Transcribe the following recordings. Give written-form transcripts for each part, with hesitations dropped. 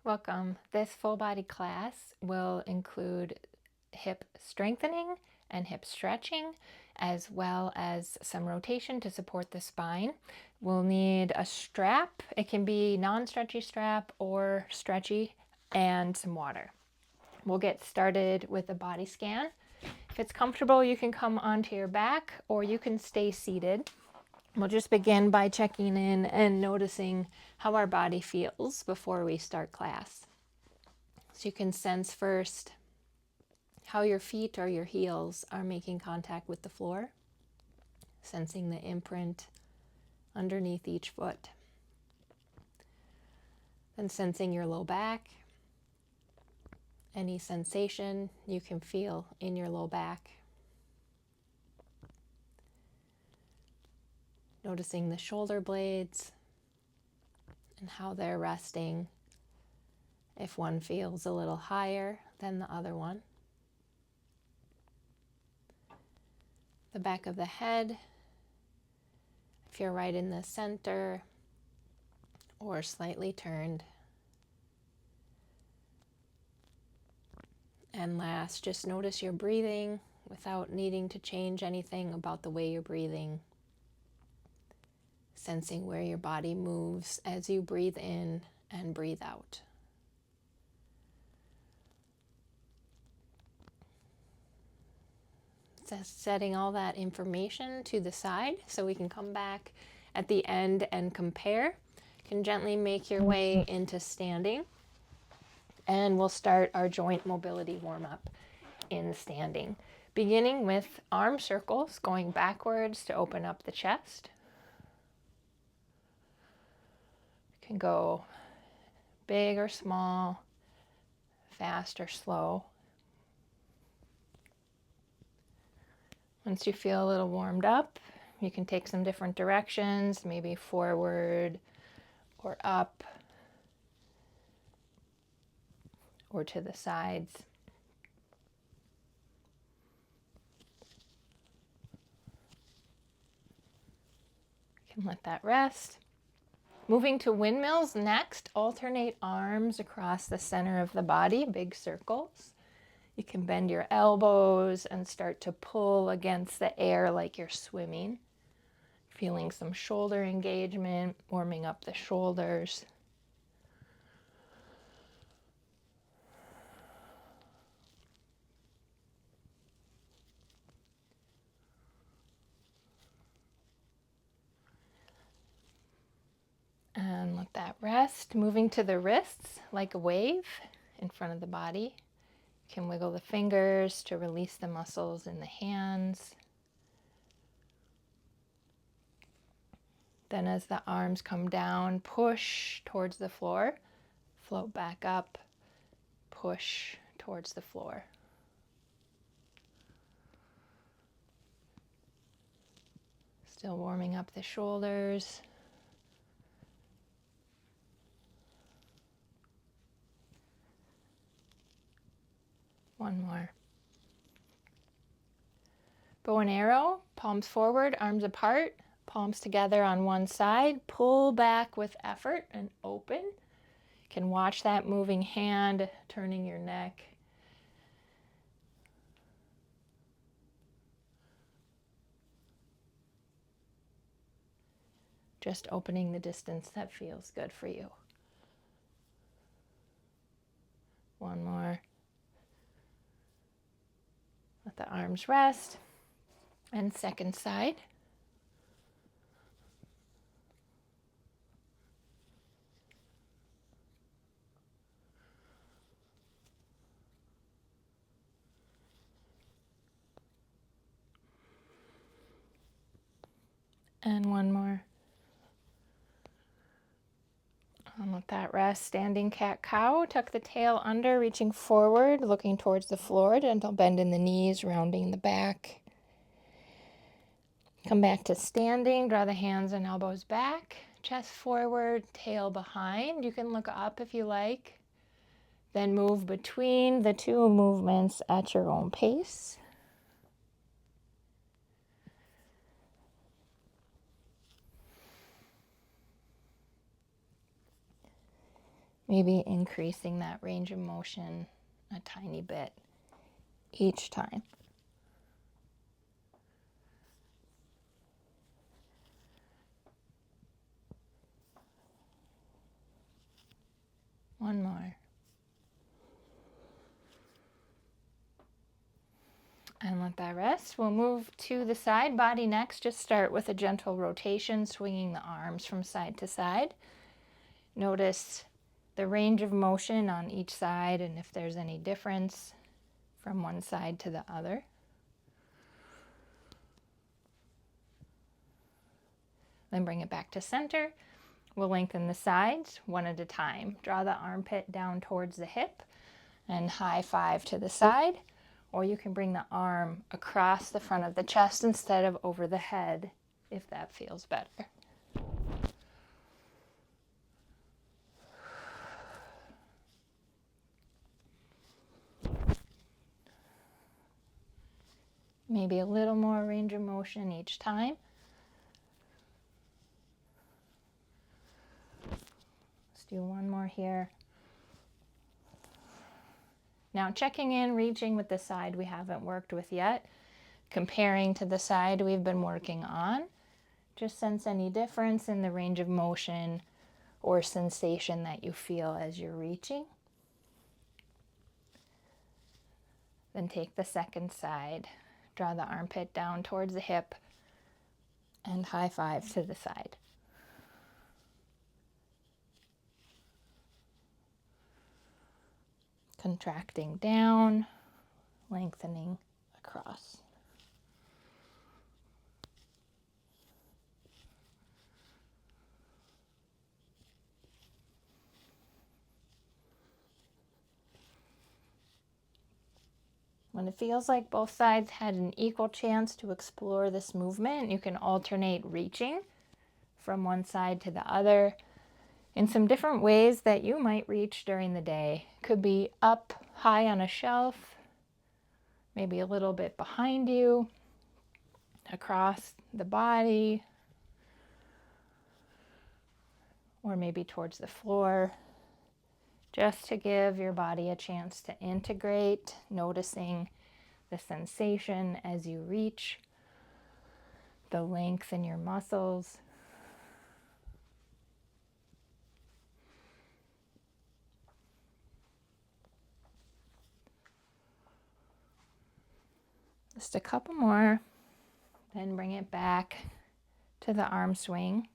Welcome. This full body class will include hip strengthening and hip stretching, as well as some rotation to support the spine. We'll need a strap. It can be non-stretchy strap or stretchy, and some water. We'll get started with a body scan. If it's comfortable, you can come onto your back or you can stay seated. We'll just begin by checking in and noticing how our body feels before we start class. So you can sense first how your feet or your heels are making contact with the floor, sensing the imprint underneath each foot. Then sensing your low back, any sensation you can feel in your low back. Noticing the shoulder blades and how they're resting, if one feels a little higher than the other one. The back of the head, if you're right in the center or slightly turned. And last, just notice your breathing without needing to change anything about the way you're breathing. Sensing where your body moves as you breathe in and breathe out. Setting all that information to the side so we can come back at the end and compare. You can gently make your way into standing, and we'll start our joint mobility warm-up in standing, beginning with arm circles, going backwards to open up the chest. You can go big or small, fast or slow. Once you feel a little warmed up, you can take some different directions, maybe forward or up or to the sides. You can let that rest. Moving to windmills next, alternate arms across the center of the body, big circles. You can bend your elbows and start to pull against the air like you're swimming. Feeling some shoulder engagement, warming up the shoulders. And let that rest. Moving to the wrists like a wave in front of the body. You can wiggle the fingers to release the muscles in the hands. Then as the arms come down, push towards the floor, float back up, push towards the floor. Still warming up the shoulders. One more. Bow and arrow, palms forward, arms apart, palms together on one side. Pull back with effort and open. You can watch that moving hand, turning your neck. Just opening the distance that feels good for you. One more. Let the arms rest. And second side. And one more. And let that rest. Standing cat-cow. Tuck the tail under, reaching forward, looking towards the floor. Gentle bend in the knees, rounding the back. Come back to standing. Draw the hands and elbows back. Chest forward, tail behind. You can look up if you like. Then move between the two movements at your own pace. Maybe increasing that range of motion a tiny bit each time. One more. And let that rest. We'll move to the side body next. Just start with a gentle rotation, swinging the arms from side to side. Notice the range of motion on each side and if there's any difference from one side to the other. Then bring it back to center. We'll lengthen the sides one at a time. Draw the armpit down towards the hip and high five to the side. Or you can bring the arm across the front of the chest instead of over the head if that feels better. Maybe a little more range of motion each time. Let's do one more here. Now checking in, reaching with the side we haven't worked with yet, comparing to the side we've been working on. Just sense any difference in the range of motion or sensation that you feel as you're reaching. Then take the second side. Draw the armpit down towards the hip and high five to the side. Contracting down, lengthening across. When it feels like both sides had an equal chance to explore this movement, you can alternate reaching from one side to the other in some different ways that you might reach during the day. Could be up high on a shelf, maybe a little bit behind you, across the body, or maybe towards the floor, just to give your body a chance to integrate, noticing the sensation as you reach, the length in your muscles. Just a couple more, then bring it back to the arm swing,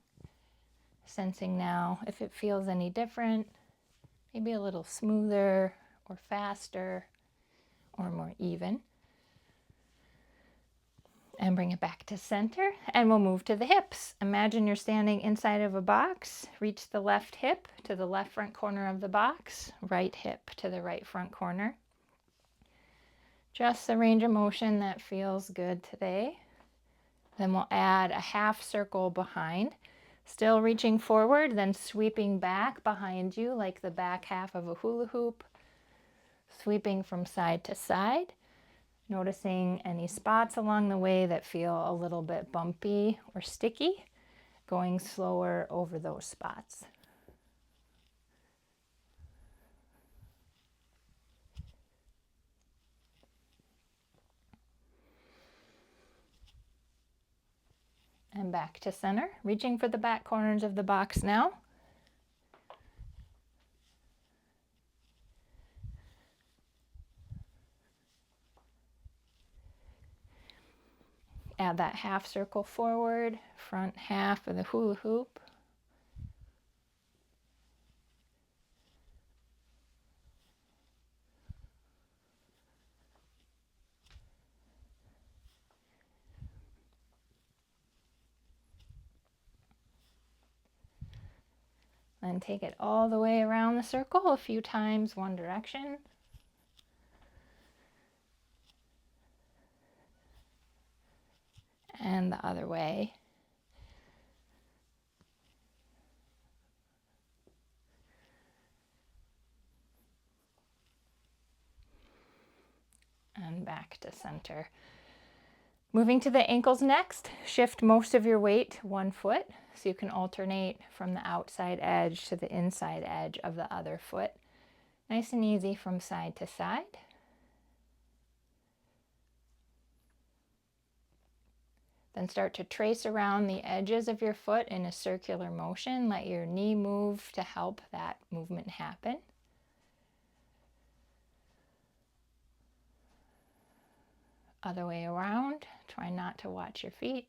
sensing now if it feels any different, maybe a little smoother or faster or more even. And bring it back to center, and we'll move to the hips. Imagine you're standing inside of a box. Reach the left hip to the left front corner of the box, right hip to the right front corner. Just the range of motion that feels good today. Then we'll add a half circle behind, still reaching forward, then sweeping back behind you like the back half of a hula hoop, sweeping from side to side, noticing any spots along the way that feel a little bit bumpy or sticky, going slower over those spots. And back to center, reaching for the back corners of the box now. Add that half circle forward, front half of the hula hoop. Then take it all the way around the circle a few times, one direction. And the other way. And back to center. Moving to the ankles next, shift most of your weight to one foot. so you can alternate from the outside edge to the inside edge of the other foot. Nice and easy from side to side. Then start to trace around the edges of your foot in a circular motion. Let your knee move to help that movement happen. Other way around. Try not to watch your feet.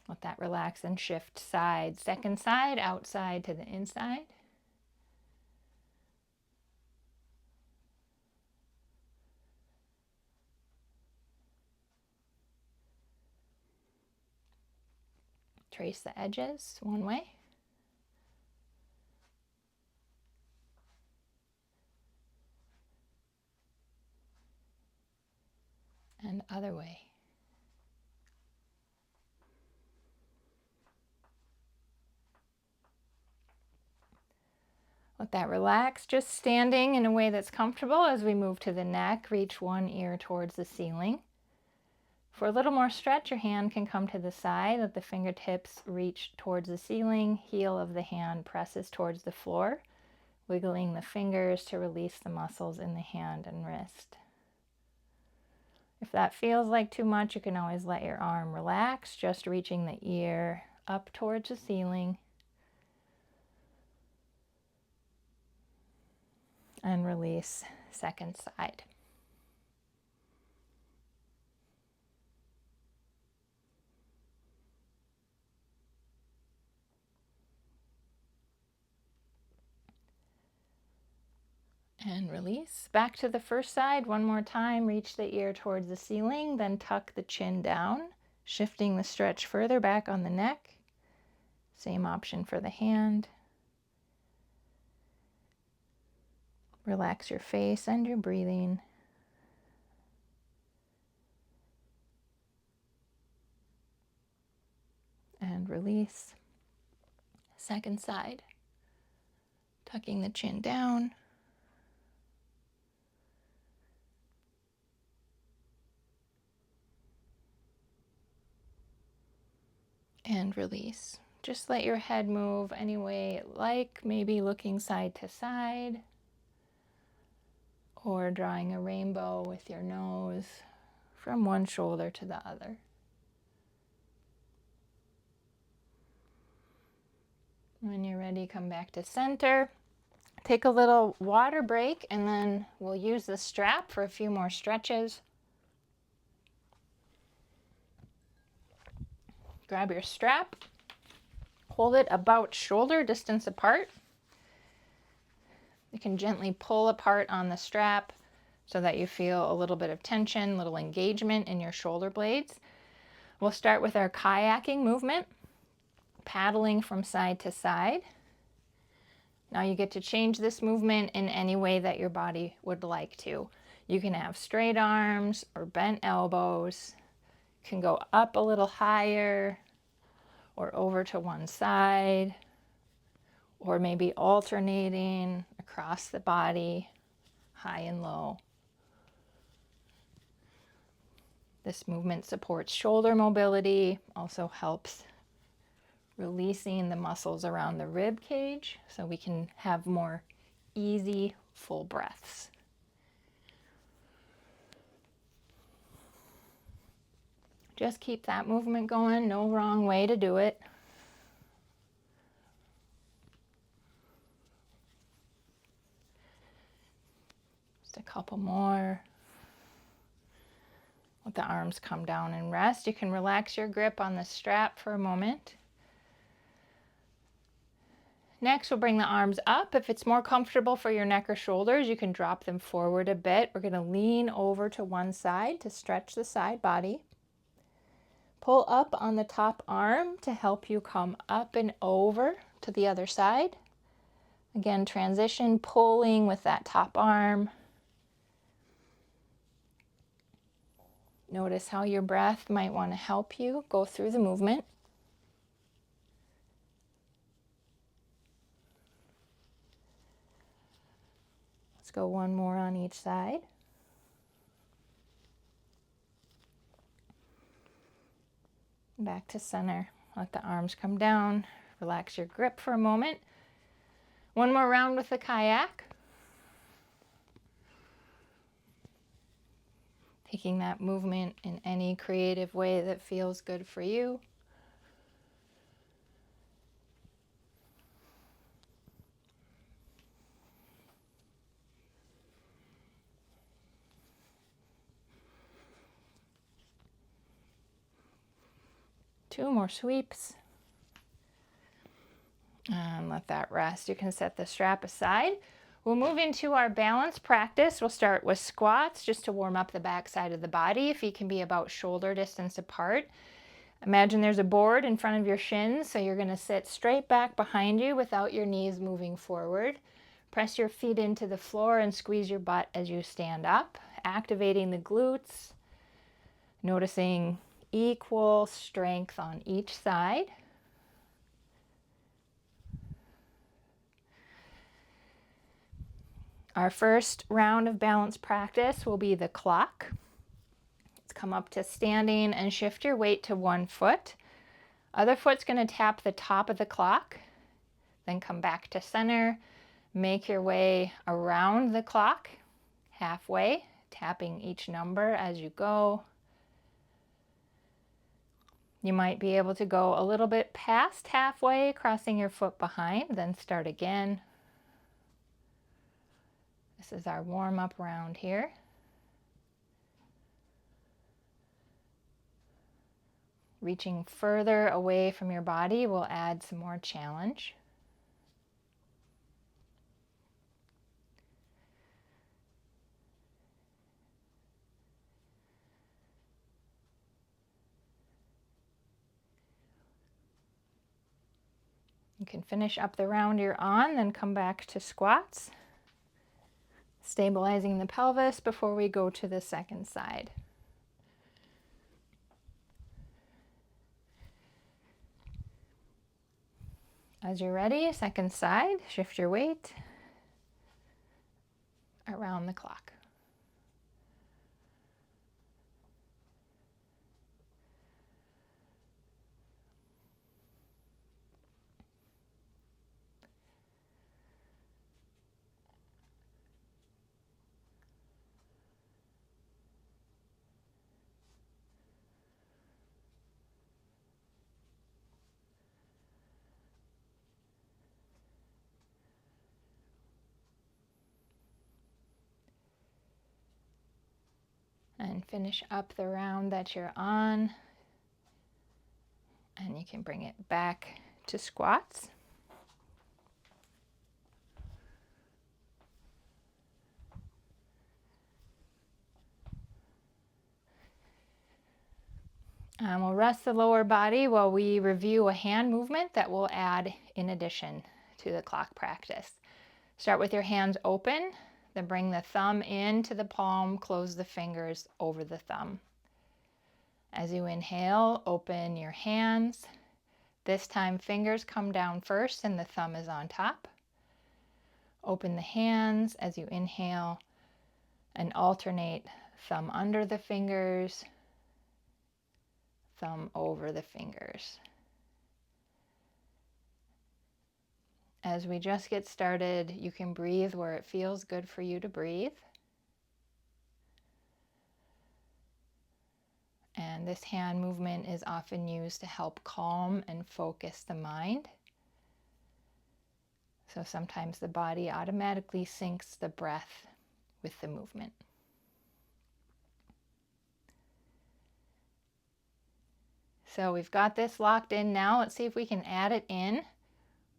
Let that relax and shift side. Second side, outside to the inside. Trace the edges one way. And other way. Let that relax, just standing in a way that's comfortable as we move to the neck. Reach one ear towards the ceiling. For a little more stretch, your hand can come to the side. Let the fingertips reach towards the ceiling. Heel of the hand presses towards the floor, wiggling the fingers to release the muscles in the hand and wrist. If that feels like too much, you can always let your arm relax, just reaching the ear up towards the ceiling. And release second side. And release. Back to the first side one more time. Reach the ear towards the ceiling, then tuck the chin down, shifting the stretch further back on the neck. Same option for the hand. Relax your face and your breathing. And release. Second side. Tucking the chin down. And release. Just let your head move any way it like, maybe looking side to side, or drawing a rainbow with your nose from one shoulder to the other. When you're ready, come back to center. Take a little water break, and then we'll use the strap for a few more stretches. Grab your strap, hold it about shoulder distance apart. You can gently pull apart on the strap so that you feel a little bit of tension, little engagement in your shoulder blades. We'll start with our kayaking movement, paddling from side to side. Now you get to change this movement in any way that your body would like to. You can have straight arms or bent elbows. You can go up a little higher or over to one side, or maybe alternating across the body, high and low. This movement supports shoulder mobility, also helps releasing the muscles around the rib cage so we can have more easy, full breaths. Just keep that movement going, no wrong way to do it. Just a couple more. Let the arms come down and rest. You can relax your grip on the strap for a moment. Next, we'll bring the arms up. If it's more comfortable for your neck or shoulders, you can drop them forward a bit. We're going to lean over to one side to stretch the side body. Pull up on the top arm to help you come up and over to the other side. Again, transition, pulling with that top arm. Notice how your breath might want to help you go through the movement. Let's go one more on each side. Back to center. Let the arms come down. Relax your grip for a moment. One more round with the kayak. Taking that movement in any creative way that feels good for you. Two more sweeps. And let that rest. You can set the strap aside. We'll move into our balance practice. We'll start with squats just to warm up the back side of the body. Feet can be about shoulder distance apart. Imagine there's a board in front of your shins, so you're going to sit straight back behind you without your knees moving forward. Press your feet into the floor and squeeze your butt as you stand up, activating the glutes, noticing equal strength on each side. Our first round of balance practice will be the clock. Let's come up to standing and shift your weight to one foot. Other foot's going to tap the top of the clock. Then come back to center. Make your way around the clock, halfway, tapping each number as you go. You might be able to go a little bit past halfway, crossing your foot behind, then start again. This is our warm-up round here. Reaching further away from your body will add some more challenge. You can finish up the round you're on, then come back to squats, stabilizing the pelvis before we go to the second side. As you're ready, second side, shift your weight around the clock. And finish up the round that you're on. And you can bring it back to squats. And we'll rest the lower body while we review a hand movement that we'll add in addition to the clock practice. Start with your hands open, then bring the thumb into the palm, close the fingers over the thumb. As you inhale, open your hands. This time fingers come down first and the thumb is on top. Open the hands as you inhale and alternate thumb under the fingers, thumb over the fingers. As we just get started, you can breathe where it feels good for you to breathe. And this hand movement is often used to help calm and focus the mind. So sometimes the body automatically syncs the breath with the movement. So we've got this locked in now. Let's see if we can add it in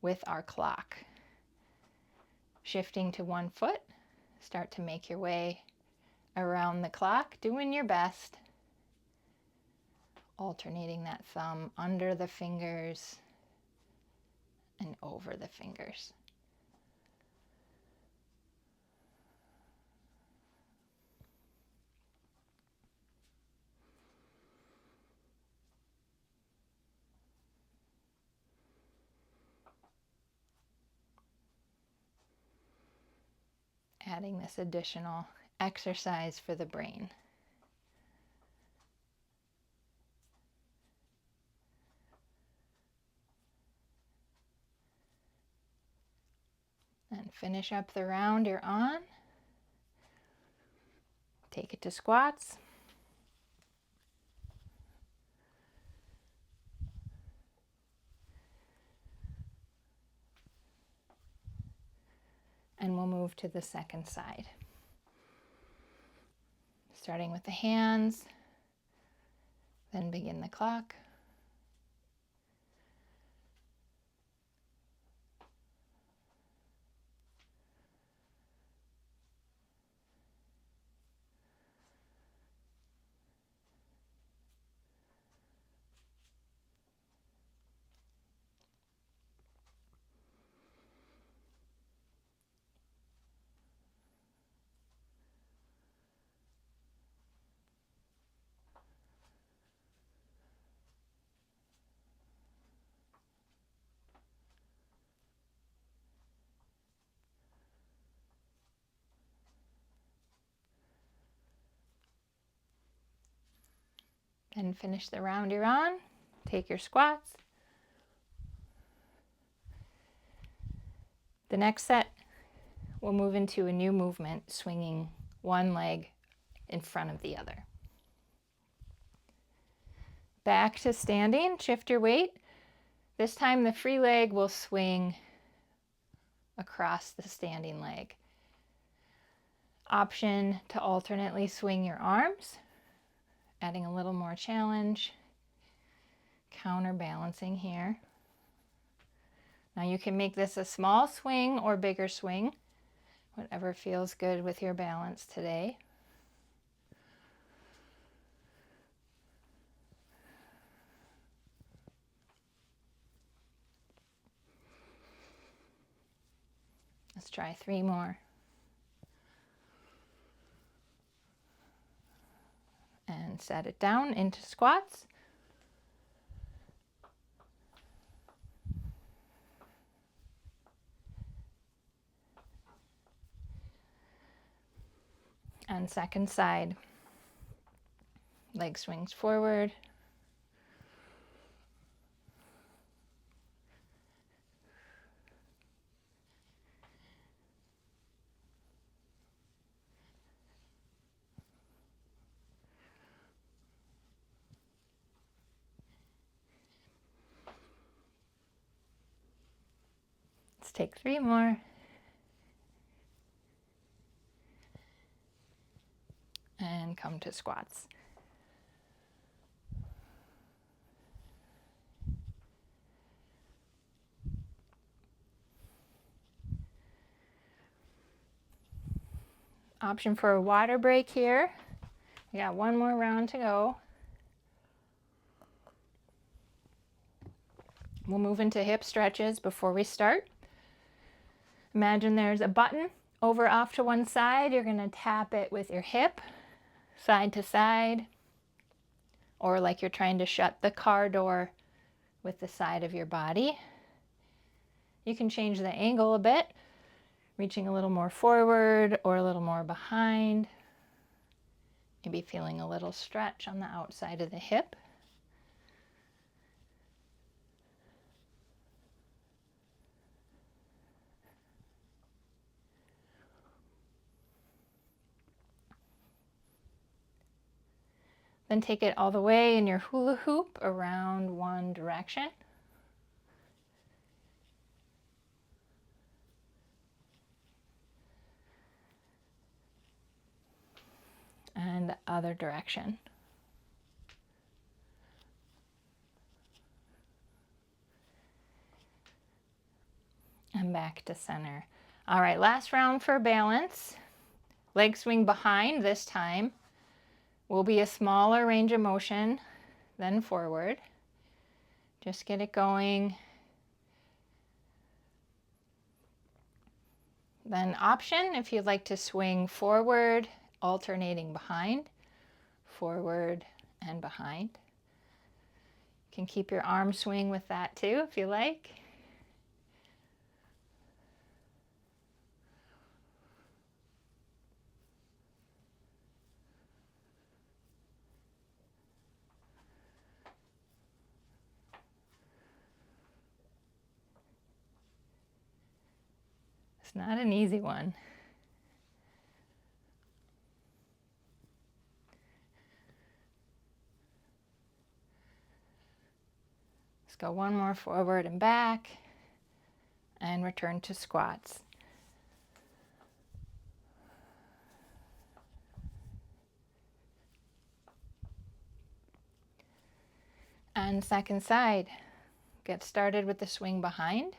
with our clock. Shifting to one foot, start to make your way around the clock, doing your best. Alternating that thumb under the fingers and over the fingers. Adding this additional exercise for the brain. Finish up the round you're on. Take it to squats. And we'll move to the second side. Starting with the hands, then begin the clock. Then finish the round you're on. Take your squats. The next set, we'll move into a new movement, swinging one leg in front of the other. Back to standing, shift your weight. This time the free leg will swing across the standing leg. Option to alternately swing your arms, adding a little more challenge, counterbalancing here. Now you can make this a small swing or bigger swing, whatever feels good with your balance today. Let's try 3 more. And set it down into squats. And second side. Leg swings forward. Let's take 3 more. And come to squats. Option for a water break here. We got 1 more round to go. We'll move into hip stretches before we start. Imagine there's a button over off to one side. You're going to tap it with your hip, side to side, or like you're trying to shut the car door with the side of your body. You can change the angle a bit, reaching a little more forward or a little more behind. Maybe feeling a little stretch on the outside of the hip. Then take it all the way in your hula hoop around one direction. And the other direction. And back to center. All right, last round for balance. Leg swing behind this time. Will be a smaller range of motion than forward. Just get it going. Then option, if you'd like to swing forward, alternating behind, forward and behind. You can keep your arm swing with that too if you like. It's not an easy one. Let's go one more forward and back and return to squats. And second side, get started with the swing behind.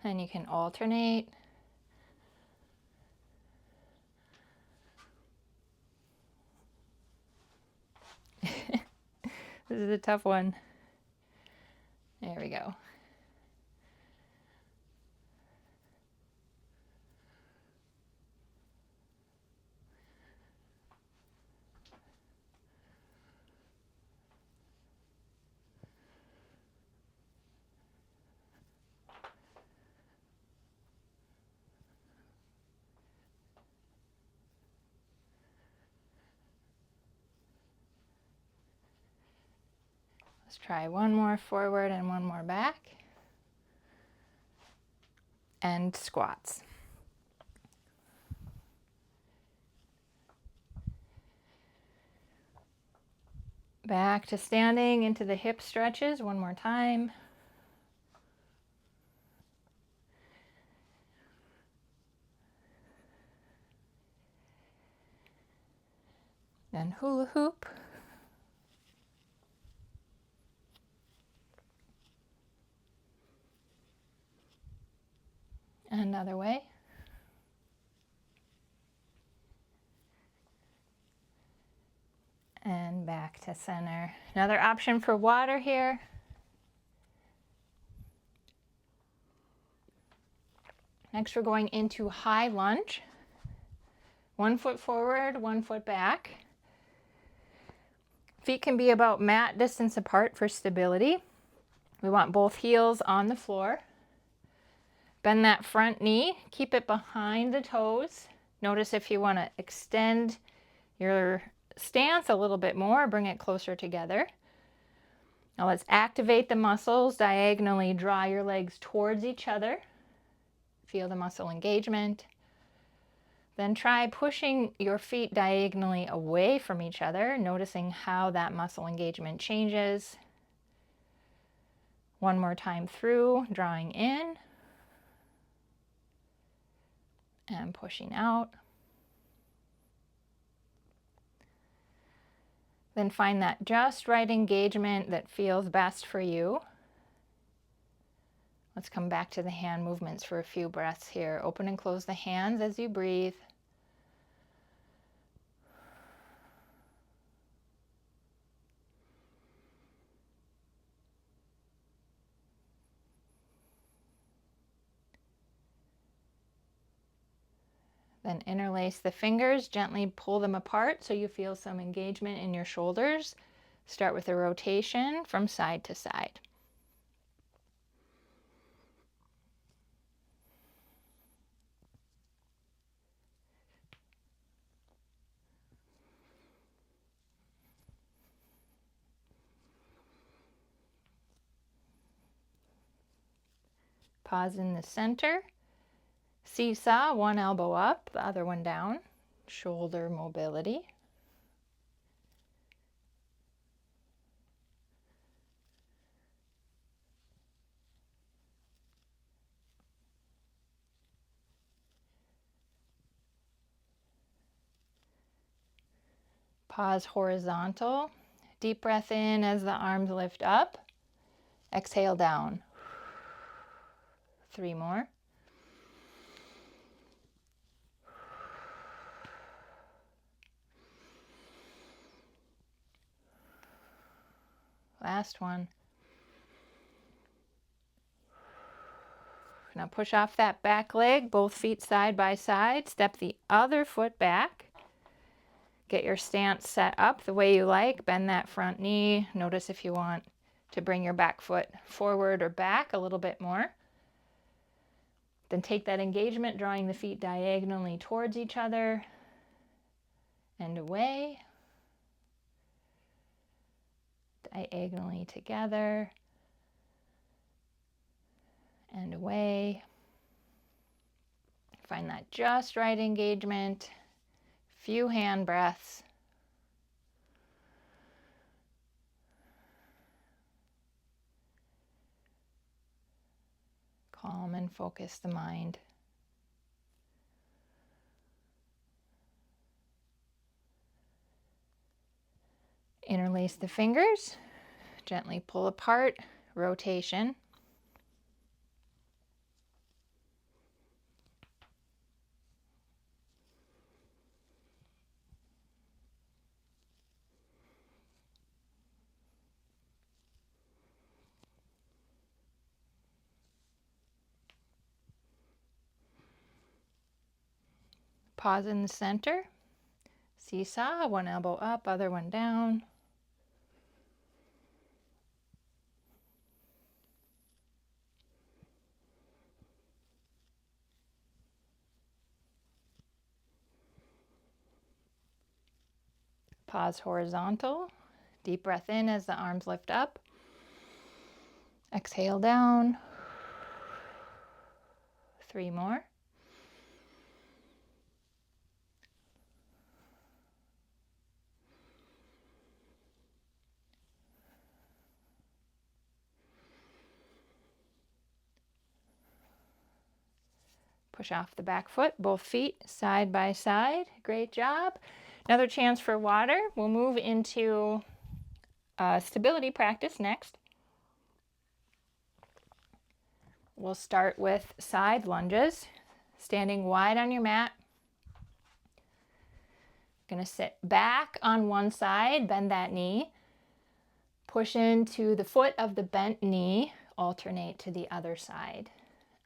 And you can alternate. This is a tough one. There we go. Let's try one more forward and one more back. And squats. Back to standing into the hip stretches one more time. Then hula hoop. Another way. And back to center. Another option for water here. Next, we're going into high lunge. 1 foot forward, 1 foot back. Feet can be about mat distance apart for stability. We want both heels on the floor. Bend that front knee, keep it behind the toes. Notice if you want to extend your stance a little bit more, bring it closer together. Now let's activate the muscles, diagonally draw your legs towards each other. Feel the muscle engagement. Then try pushing your feet diagonally away from each other, noticing how that muscle engagement changes. One more time through, drawing in and pushing out. Then find that just right engagement that feels best for you. Let's come back to the hand movements for a few breaths here. Open and close the hands as you breathe. Then interlace the fingers, gently pull them apart so you feel some engagement in your shoulders. Start with a rotation from side to side. Pause in the center. Seesaw, one elbow up, the other one down. Shoulder mobility. Pause horizontal. Deep breath in as the arms lift up. Exhale down. 3 more. Last one. Now push off that back leg, both feet side by side. Step the other foot back. Get your stance set up the way you like. Bend that front knee. Notice if you want to bring your back foot forward or back a little bit more. Then take that engagement, drawing the feet diagonally towards each other and away. Diagonally together. and away. Find that just right engagement. Few hand breaths. Calm and focus the mind. Interlace the fingers, gently pull apart, rotation. Pause in the center. Seesaw, one elbow up, other one down. Pause horizontal. Deep breath in as the arms lift up. Exhale down. 3 more. Push off the back foot, both feet side by side. Great job. Another chance for water. We'll move into stability practice next. We'll start with side lunges, standing wide on your mat. Gonna sit back on one side, bend that knee. Push into the foot of the bent knee, alternate to the other side.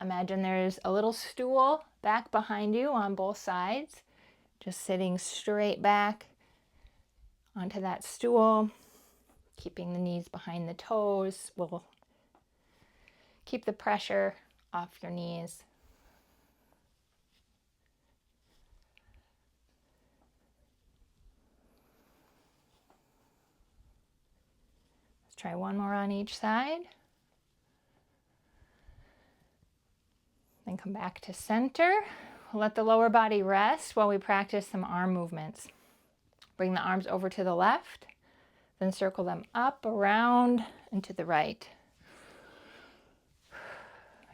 Imagine there's a little stool back behind you on both sides. Just sitting straight back onto that stool, keeping the knees behind the toes will keep the pressure off your knees. Let's try one more on each side. Then come back to center. Let the lower body rest while we practice some arm movements. Bring the arms over to the left, then circle them up, around, and to the right.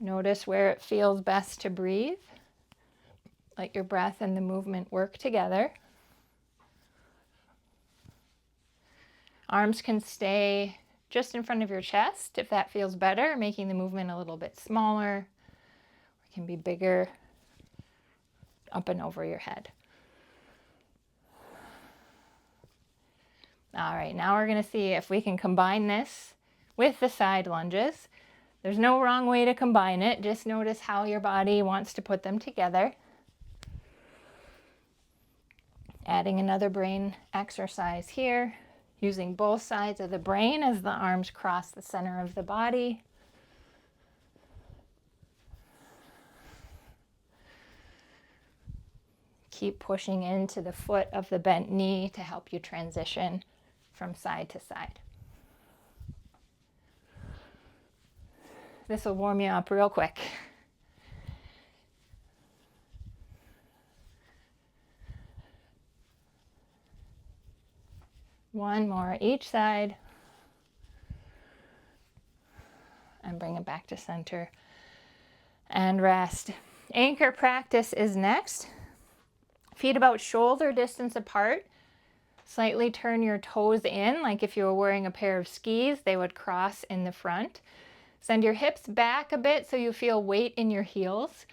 Notice where it feels best to breathe. Let your breath and the movement work together. Arms can stay just in front of your chest if that feels better, making the movement a little bit smaller. It can be bigger up and over your head. All right, now we're going to see if we can combine this with the side lunges. There's no wrong way to combine it. Just notice how your body wants to put them together. Adding another brain exercise here, using both sides of the brain as the arms cross the center of the body. Keep pushing into the foot of the bent knee to help you transition from side to side. This will warm you up real quick. One more each side. And bring it back to center and rest. Anchor practice is next. Feet about shoulder distance apart. Slightly turn your toes in, like if you were wearing a pair of skis, they would cross in the front. Send your hips back a bit so you feel weight in your heels.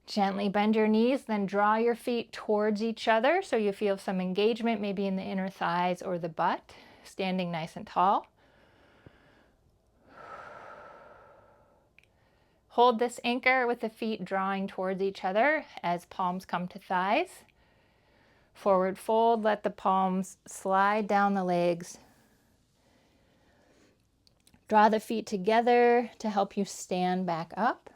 Gently bend your knees, then draw your feet towards each other so you feel some engagement, maybe in the inner thighs or the butt, standing nice and tall. Hold this anchor with the feet drawing towards each other as palms come to thighs. Forward fold, let the palms slide down the legs. Draw the feet together to help you stand back up.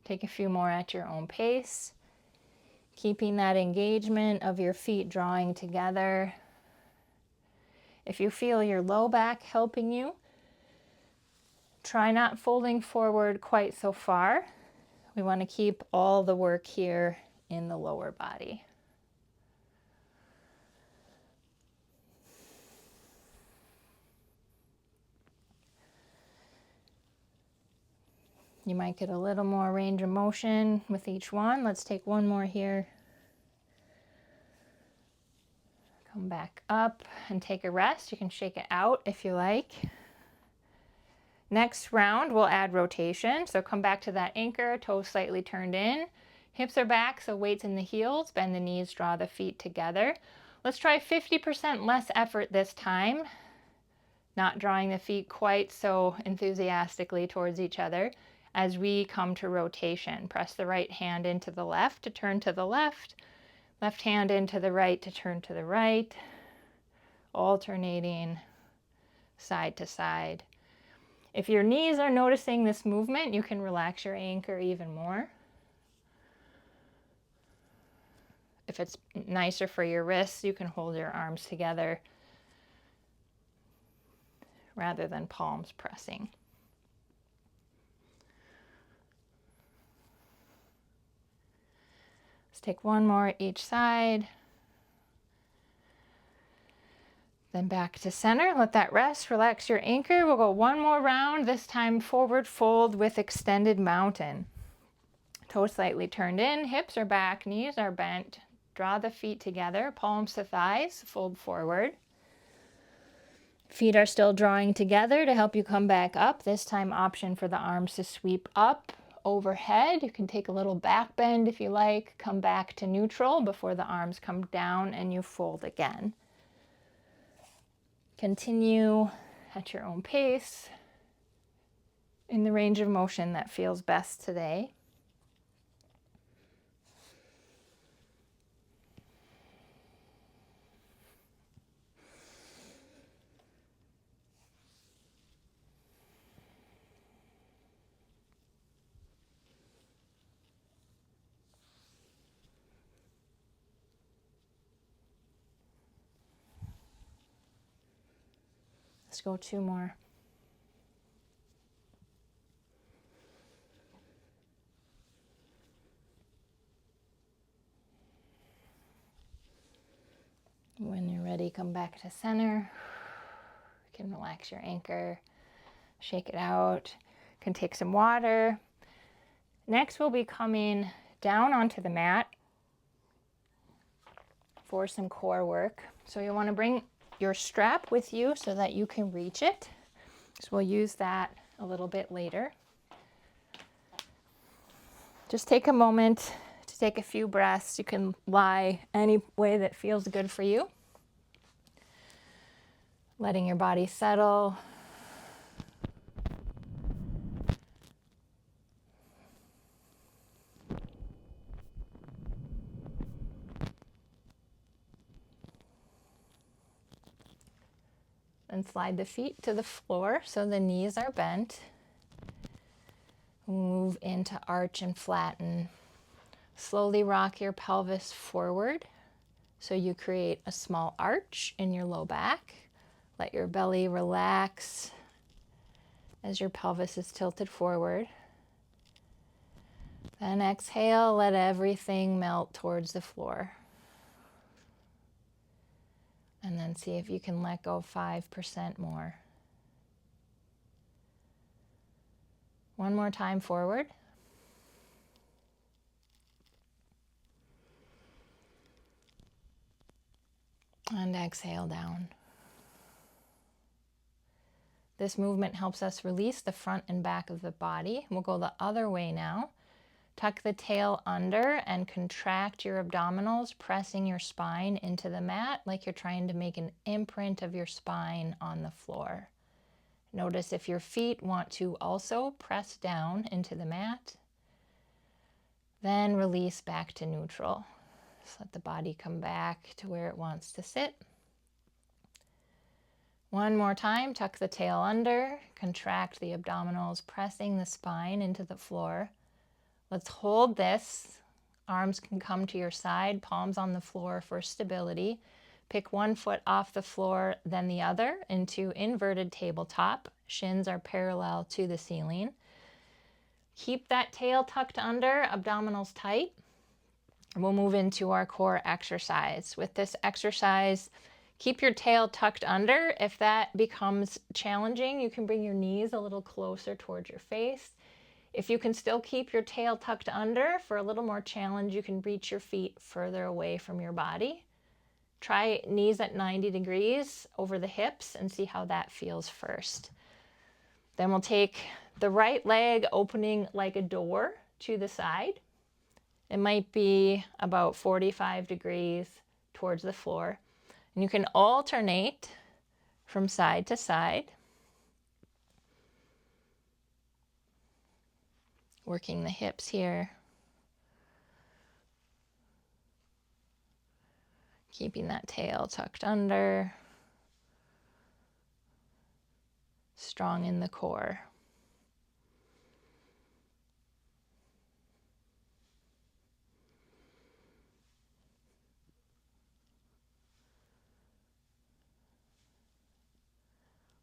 Take a few more at your own pace, keeping that engagement of your feet drawing together. If you feel your low back helping you, Try not folding forward quite so far. We want to keep all the work here in the lower body. You might get a little more range of motion with each one. Let's take one more here. Come back up and take a rest. You can shake it out if you like. Next round, we'll add rotation. So come back to that anchor, toes slightly turned in. Hips are back, so weight's in the heels. Bend the knees, draw the feet together. Let's try 50% less effort this time. Not drawing the feet quite so enthusiastically towards each other. As we come to rotation, press the right hand into the left to turn to the left. Left hand into the right to turn to the right. Alternating side to side. If your knees are noticing this movement, you can relax your anchor even more. If it's nicer for your wrists, you can hold your arms together rather than palms pressing. Let's take one more each side. Then back to center, let that rest, relax your anchor. We'll go one more round, this time forward fold with extended mountain. Toes slightly turned in, hips are back, knees are bent. Draw the feet together, palms to thighs, fold forward. Feet are still drawing together to help you come back up. This time option for the arms to sweep up overhead. You can take a little back bend if you like, come back to neutral before the arms come down and you fold again. Continue at your own pace in the range of motion that feels best today. Let's go two more. When you're ready, come back to center. You can relax your anchor, shake it out. You can take some water. Next, we'll be coming down onto the mat for some core work. So you'll want to bring your strap with you so that you can reach it. So we'll use that a little bit later. Just take a moment to take a few breaths. You can lie any way that feels good for you. Letting your body settle. And slide the feet to the floor so the knees are bent. Move into arch and flatten. Slowly rock your pelvis forward so you create a small arch in your low back. Let your belly relax as your pelvis is tilted forward. Then exhale, let everything melt towards the floor. And then see if you can let go 5% more. One more time forward. And exhale down. This movement helps us release the front and back of the body. We'll go the other way now. Tuck the tail under and contract your abdominals, pressing your spine into the mat like you're trying to make an imprint of your spine on the floor. Notice if your feet want to also press down into the mat. Then release back to neutral. Just let the body come back to where it wants to sit. One more time, tuck the tail under, contract the abdominals, pressing the spine into the floor. Let's hold this. Arms can come to your side, palms on the floor for stability. Pick one foot off the floor, then the other into inverted tabletop. Shins are parallel to the ceiling. Keep that tail tucked under, abdominals tight. We'll move into our core exercise. With this exercise, keep your tail tucked under. If that becomes challenging, you can bring your knees a little closer towards your face. If you can still keep your tail tucked under for a little more challenge, you can reach your feet further away from your body. Try knees at 90 degrees over the hips and see how that feels first. Then we'll take the right leg opening like a door to the side. It might be about 45 degrees towards the floor. And you can alternate from side to side, working the hips here, keeping that tail tucked under, strong in the core.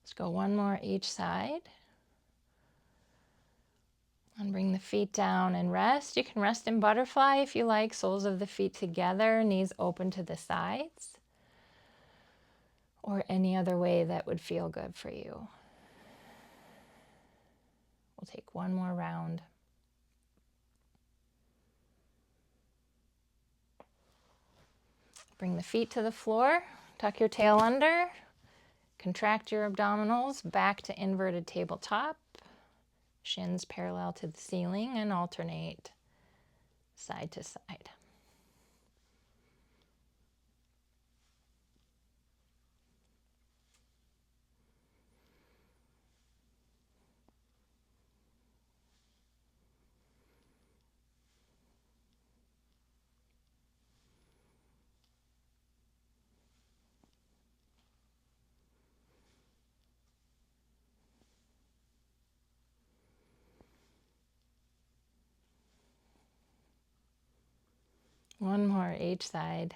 Let's go one more each side. And bring the feet down and rest. You can rest in butterfly if you like, soles of the feet together, knees open to the sides, or any other way that would feel good for you. We'll take one more round. Bring the feet to the floor, tuck your tail under, contract your abdominals back to inverted tabletop, shins parallel to the ceiling, and alternate side to side. One more each side.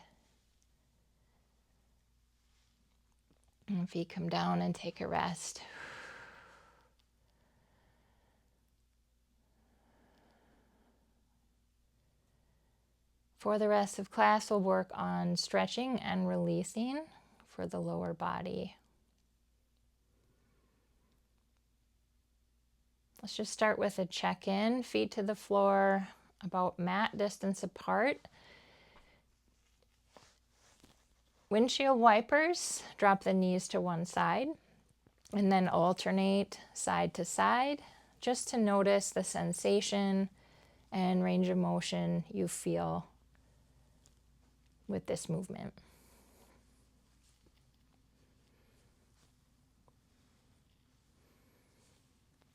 And feet come down and take a rest. For the rest of class, we'll work on stretching and releasing for the lower body. Let's just start with a check-in. Feet to the floor, about mat distance apart. Windshield wipers, drop the knees to one side, and then alternate side to side, just to notice the sensation and range of motion you feel with this movement.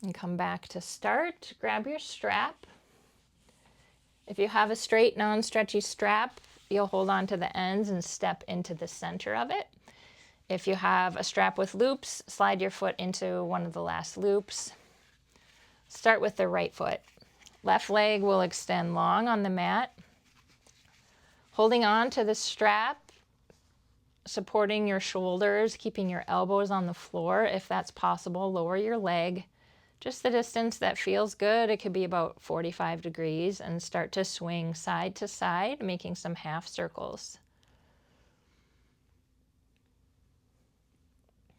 And come back to start. Grab your strap. If you have a straight, non-stretchy strap, you'll hold on to the ends and step into the center of it. If you have a strap with loops, slide your foot into one of the last loops. Start with the right foot. Left leg will extend long on the mat. Holding on to the strap, supporting your shoulders, keeping your elbows on the floor. If that's possible, lower your leg just the distance that feels good. It could be about 45 degrees, and start to swing side to side, making some half circles.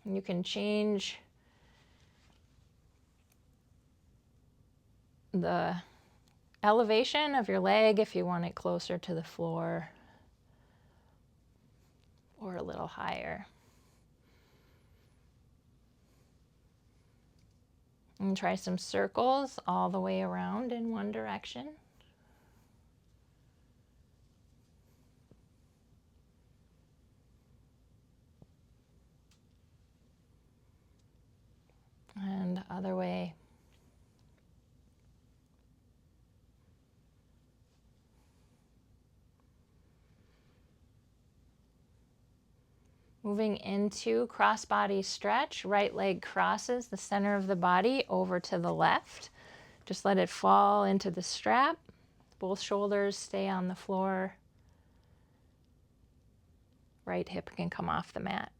You can change the elevation of your leg if you want it closer to the floor or a little higher. And try some circles all the way around in one direction. And other way. Moving into cross-body stretch, right leg crosses the center of the body over to the left. Just let it fall into the strap. Both shoulders stay on the floor. right hip can come off the mat.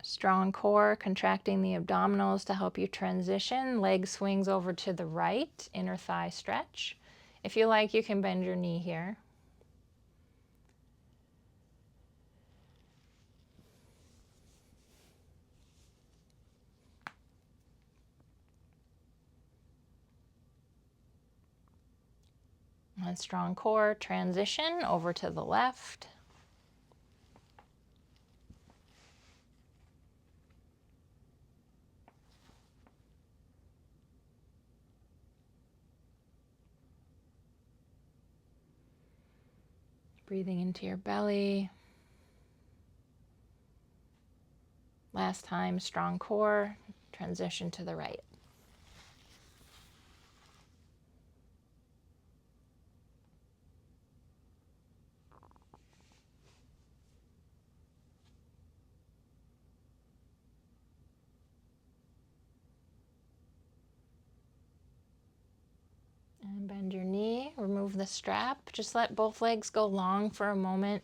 Strong core, contracting the abdominals to help you transition. Leg swings over to the right, inner thigh stretch. If you like, you can bend your knee here. And strong core, transition over to the left. Breathing into your belly. Last time, strong core, transition to the right. And bend your knee, remove the strap. Just let both legs go long for a moment.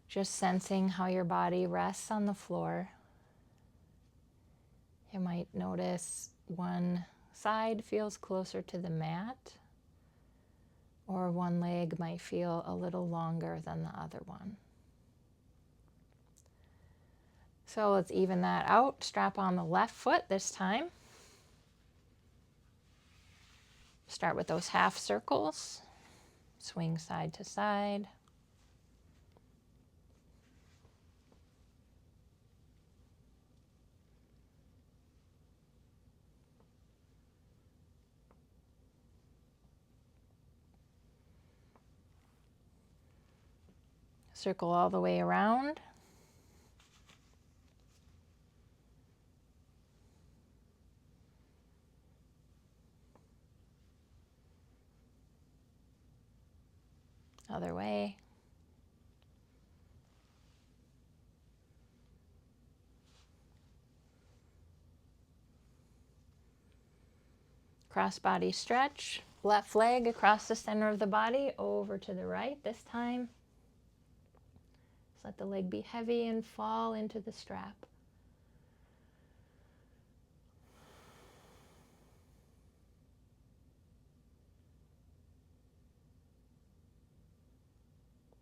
Just sensing how your body rests on the floor. You might notice one side feels closer to the mat, or one leg might feel a little longer than the other one. So let's even that out. Strap on the left foot this time. Start with those half circles. Swing side to side. Circle all the way around. Other way. Cross body stretch. Left leg across the center of the body over to the right this time. Let the leg be heavy and fall into the strap.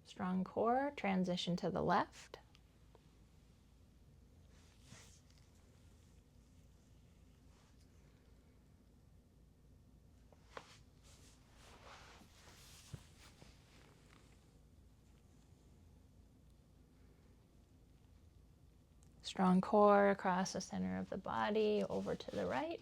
Strong core, transition to the left. Strong core across the center of the body, over to the right.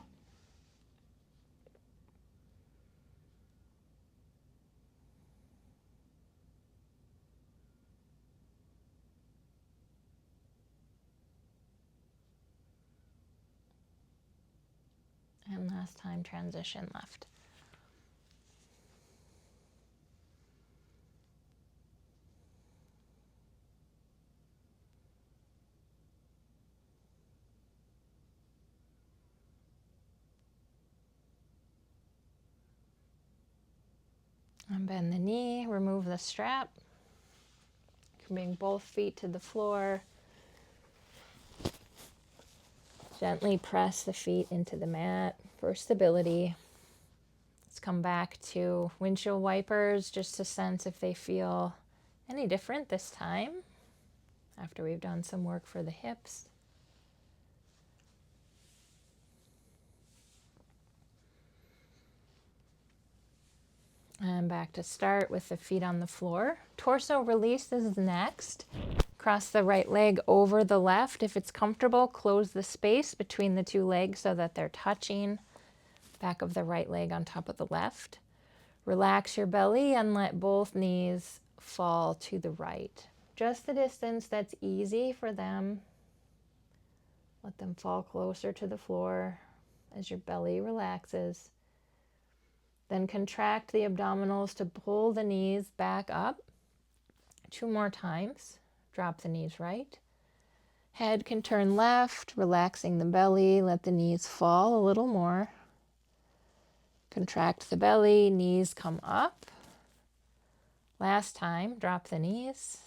And last time, transition left. And bend the knee, remove the strap. You can bring both feet to the floor. Gently press the feet into the mat for stability. Let's come back to windshield wipers just to sense if they feel any different this time after we've done some work for the hips. And back to start with the feet on the floor. Torso release is next. Cross the right leg over the left. If it's comfortable, close the space between the two legs so that they're touching. Back of the right leg on top of the left. Relax your belly and let both knees fall to the right. Just the distance that's easy for them. Let them fall closer to the floor as your belly relaxes. Then contract the abdominals to pull the knees back up. 2 more times. Drop the knees right. Head can turn left, relaxing the belly. Let the knees fall a little more. Contract the belly, knees come up. Last time, drop the knees.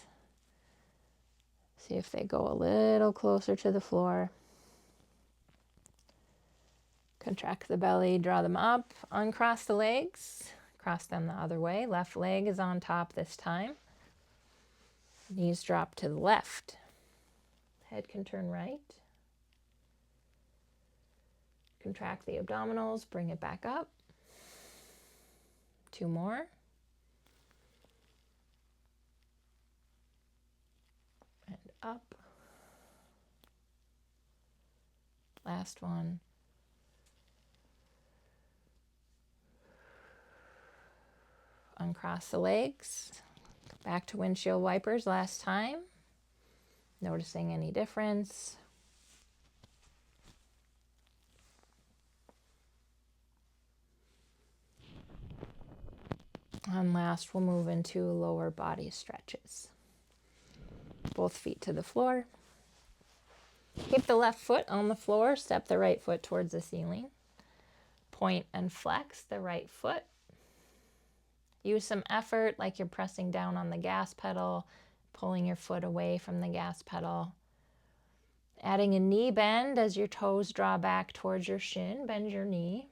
See if they go a little closer to the floor. Contract the belly, draw them up, uncross the legs, cross them the other way. Left leg is on top this time. Knees drop to the left. Head can turn right. Contract the abdominals, bring it back up. 2 more. And up. Last one. Uncross the legs. Back to windshield wipers last time. Noticing any difference. And last, we'll move into lower body stretches. Both feet to the floor. Keep the left foot on the floor. Step the right foot towards the ceiling. Point and flex the right foot. Use some effort, like you're pressing down on the gas pedal, pulling your foot away from the gas pedal. Adding a knee bend as your toes draw back towards your shin. Bend your knee.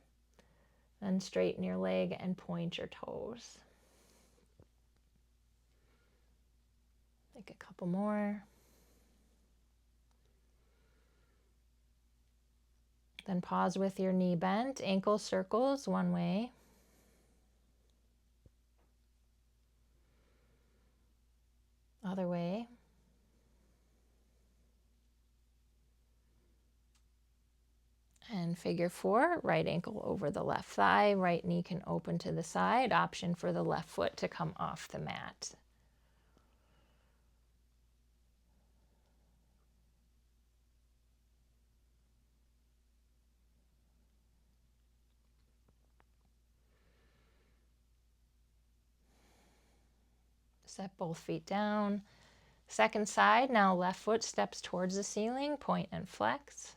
Then straighten your leg and point your toes. Take a couple more. Then pause with your knee bent. Ankle circles one way. Other way. And figure 4, right ankle over the left thigh. Right knee can open to the side. Option for the left foot to come off the mat. Set both feet down. Second side, now left foot steps towards the ceiling, point and flex.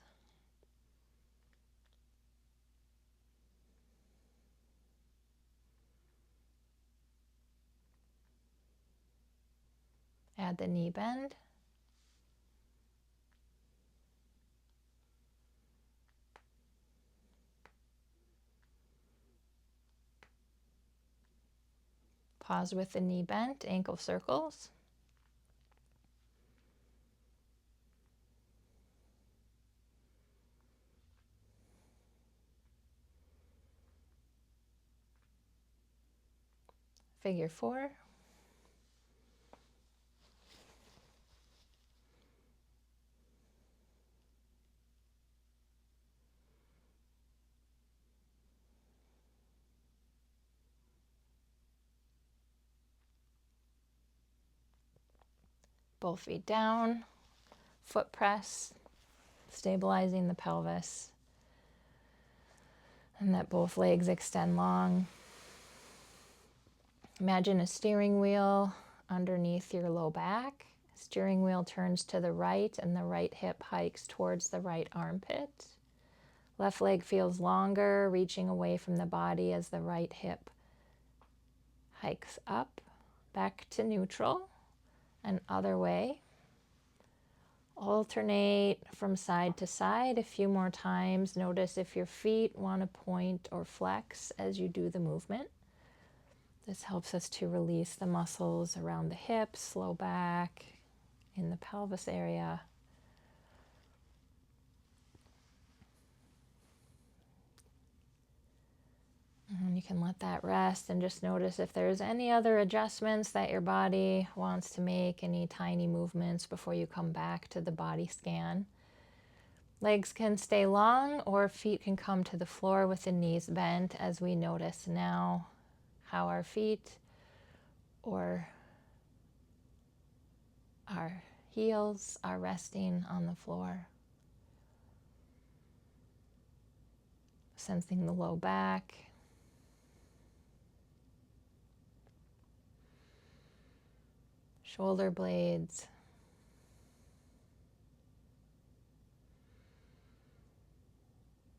Add the knee bend. Pause with the knee bent, ankle circles. Figure 4. Both feet down, foot press, stabilizing the pelvis. And let both legs extend long. Imagine a steering wheel underneath your low back. Steering wheel turns to the right and the right hip hikes towards the right armpit. Left leg feels longer, reaching away from the body as the right hip hikes up, back to neutral, and other way. Alternate from side to side a few more times. Notice if your feet want to point or flex as you do the movement. This helps us to release the muscles around the hips, low back, in the pelvis area. And you can let that rest and just notice if there's any other adjustments that your body wants to make, any tiny movements before you come back to the body scan. Legs can stay long or feet can come to the floor with the knees bent as we notice now how our feet or our heels are resting on the floor. Sensing the low back. Shoulder blades.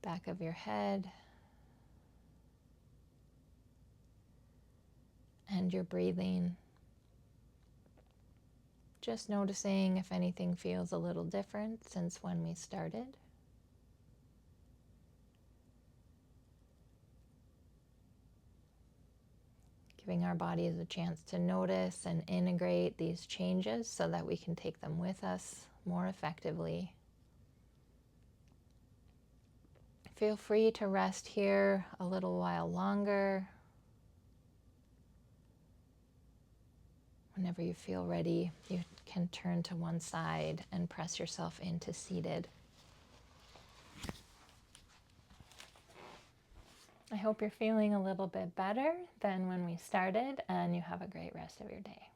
back of your head, and your breathing. Just noticing if anything feels a little different since when we started. Giving our bodies a chance to notice and integrate these changes so that we can take them with us more effectively. Feel free to rest here a little while longer. Whenever you feel ready, you can turn to one side and press yourself into seated. I hope you're feeling a little bit better than when we started, and you have a great rest of your day.